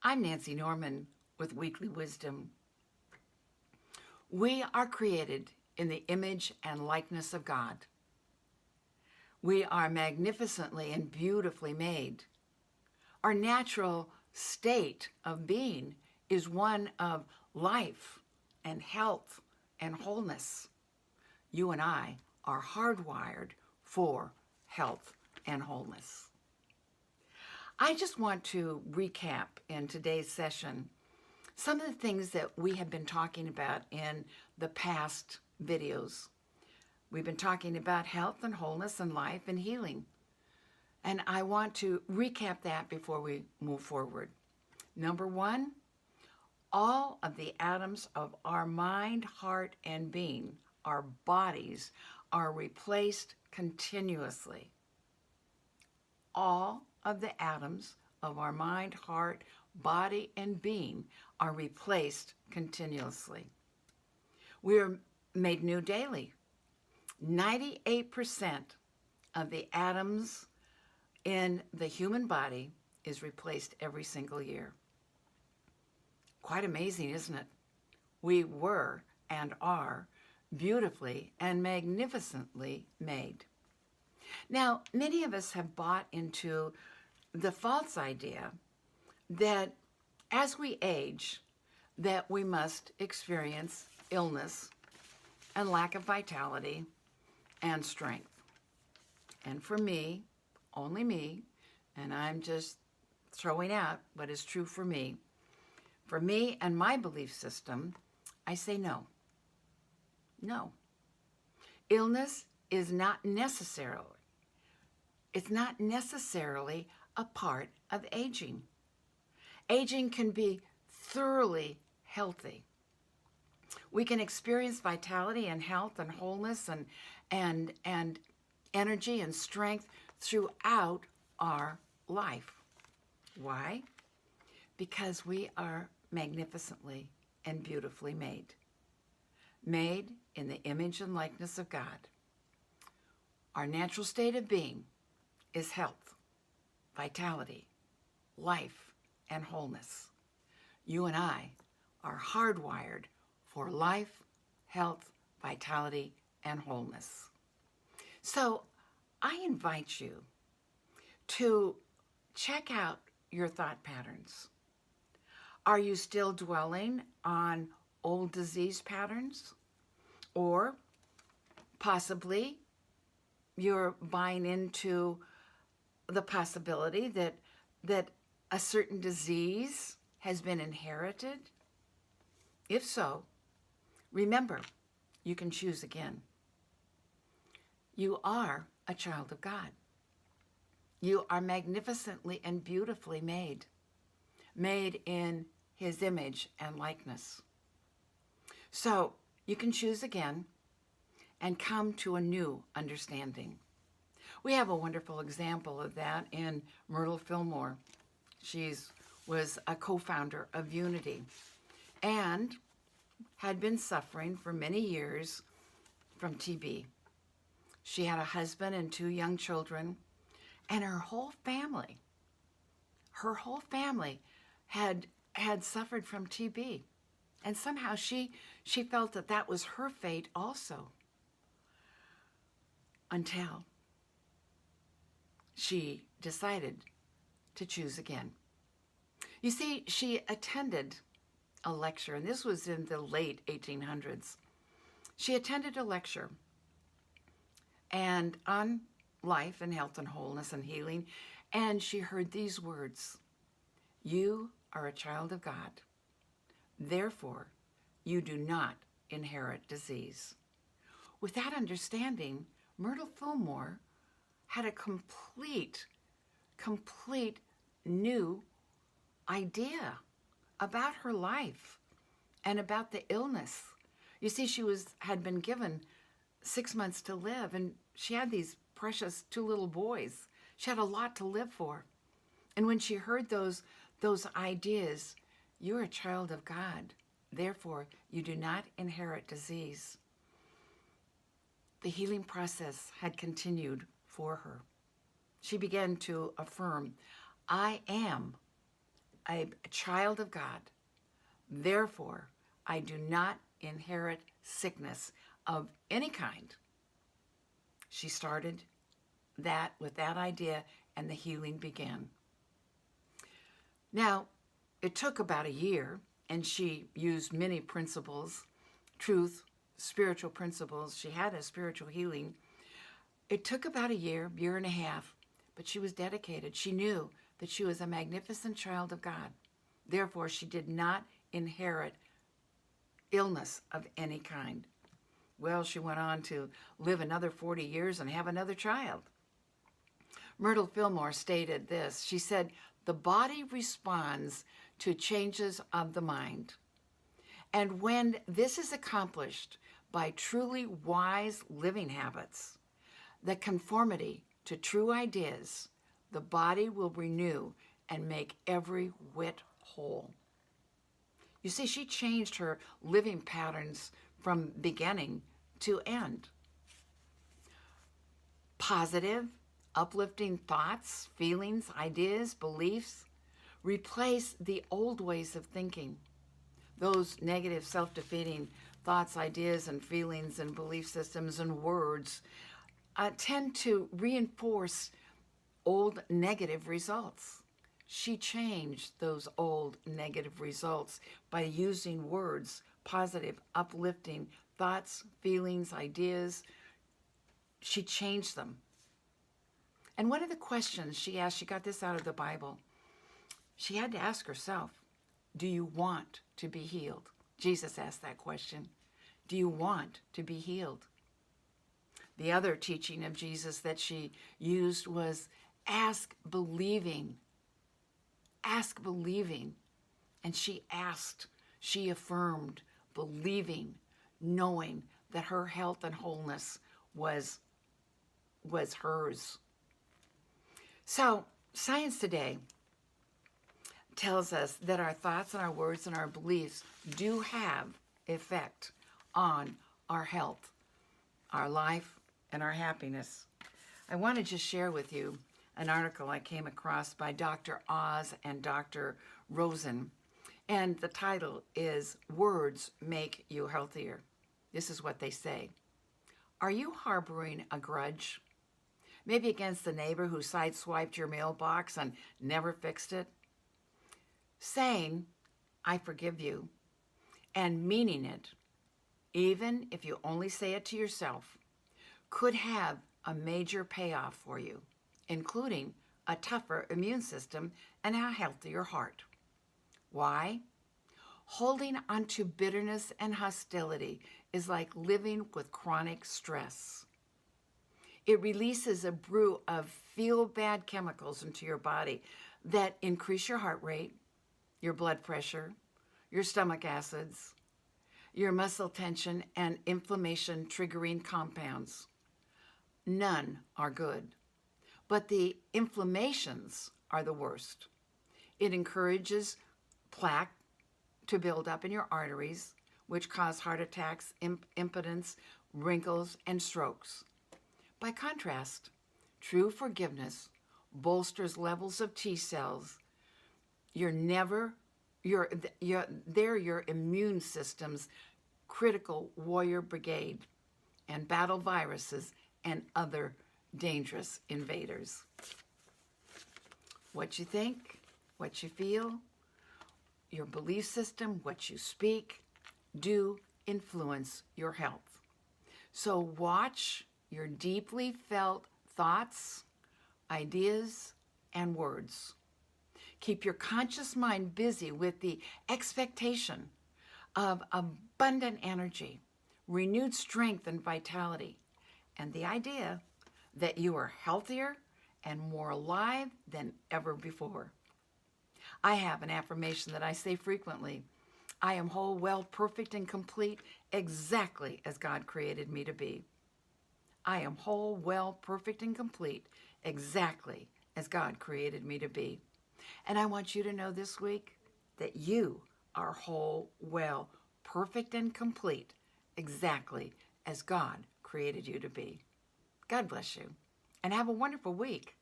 I'm Nancy Norman with Weekly Wisdom. We are created in the image and likeness of God. We are magnificently and beautifully made. Our natural state of being is one of life and health and wholeness. You and I are hardwired for health and wholeness. I just want to recap in today's session some of the things that we have been talking about in the past videos. We've been talking about health and wholeness and life and healing. And I want to recap that before we move forward. Number one, all of the atoms of our mind, heart, and being, our bodies, are replaced continuously. All of the atoms of our mind, heart, body, and being are replaced continuously. We are made new daily. 98% of the atoms in the human body is replaced every single year. Quite amazing, isn't it? We were and are beautifully and magnificently made. Now, many of us have bought into the false idea that as we age, that we must experience illness and lack of vitality and strength. And for me, only me, and I'm just throwing out what is true for me and my belief system, I say no. No. Illness is not necessarily a part of aging. Aging can be thoroughly healthy. We can experience vitality and health and wholeness and energy and strength throughout our life. Why? Because we are magnificently and beautifully made. Made in the image and likeness of God. Our natural state of being is health, vitality, life, and wholeness. You and I are hardwired for life, health, vitality, and wholeness. So I invite you to check out your thought patterns. Are you still dwelling on old disease patterns? Or possibly you're buying into the possibility that a certain disease has been inherited? If so, remember, you can choose again. You are a child of God. You are magnificently and beautifully made in His image and likeness. So you can choose again and come to a new understanding. We have a wonderful example of that in Myrtle Fillmore. She was a co-founder of Unity and had been suffering for many years from TB. She had a husband and 2 young children, and her whole family had suffered from TB. And somehow she felt that was her fate also, until she decided to choose again. You see, she attended a lecture, and this was in the late 1800s. She attended a lecture and on life and health and wholeness and healing, and she heard these words: "You are a child of God. Therefore, you do not inherit disease." With that understanding, Myrtle Fillmore had a complete new idea about her life and about the illness. You see, she had been given 6 months to live, and she had these precious 2 little boys. She had a lot to live for. And when she heard those ideas, you're a child of God, therefore you do not inherit disease, the healing process had continued for her. She began to affirm, I am a child of God. Therefore, I do not inherit sickness of any kind. She started that with that idea, and the healing began. Now, it took about a year, and she used many principles, truth, spiritual principles. She had a spiritual healing. It took about a year and a half, but she was dedicated. She knew that she was a magnificent child of God. Therefore, she did not inherit illness of any kind. Well, she went on to live another 40 years and have another child. Myrtle Fillmore stated this. She said, "The body responds to changes of the mind. And when this is accomplished by truly wise living habits, the conformity to true ideas, the body will renew and make every whit whole." You see, she changed her living patterns from beginning to end. Positive, uplifting thoughts, feelings, ideas, beliefs replace the old ways of thinking. Those negative, self-defeating thoughts, ideas, and feelings, and belief systems and words tend to reinforce old negative results. She changed those old negative results by using words, positive, uplifting thoughts, feelings, ideas. She changed them. And one of the questions she asked, she got this out of the Bible, she had to ask herself, do you want to be healed? Jesus asked that question. Do you want to be healed? The other teaching of Jesus that she used was ask believing. Ask believing. And she asked, she affirmed, believing, knowing that her health and wholeness was hers. So science today tells us that our thoughts and our words and our beliefs do have effect on our health, our life, and our happiness. I want to just share with you an article I came across by Dr. Oz and Dr. Rosen, and the title is "Words Make You Healthier." This is what they say. Are you harboring a grudge? Maybe against the neighbor who sideswiped your mailbox and never fixed it? Saying, "I forgive you," and meaning it, even if you only say it to yourself, could have a major payoff for you, including a tougher immune system and a healthier heart. Why? Holding onto bitterness and hostility is like living with chronic stress. It releases a brew of feel-bad chemicals into your body that increase your heart rate, your blood pressure, your stomach acids, your muscle tension, and inflammation triggering compounds. None are good, but the inflammations are the worst. It encourages plaque to build up in your arteries, which cause heart attacks, impotence, wrinkles, and strokes. By contrast, true forgiveness bolsters levels of T cells. They're your immune system's critical warrior brigade and battle viruses and other dangerous invaders. What you think, what you feel, your belief system, what you speak, do influence your health. So watch your deeply felt thoughts, ideas, and words. Keep your conscious mind busy with the expectation of abundant energy, renewed strength and vitality, and the idea that you are healthier and more alive than ever before. I have an affirmation that I say frequently. I am whole, well, perfect, and complete, exactly as God created me to be. I am whole, well, perfect, and complete, exactly as God created me to be. And I want you to know this week that you are whole, well, perfect, and complete, exactly as God created you to be. God bless you, and have a wonderful week.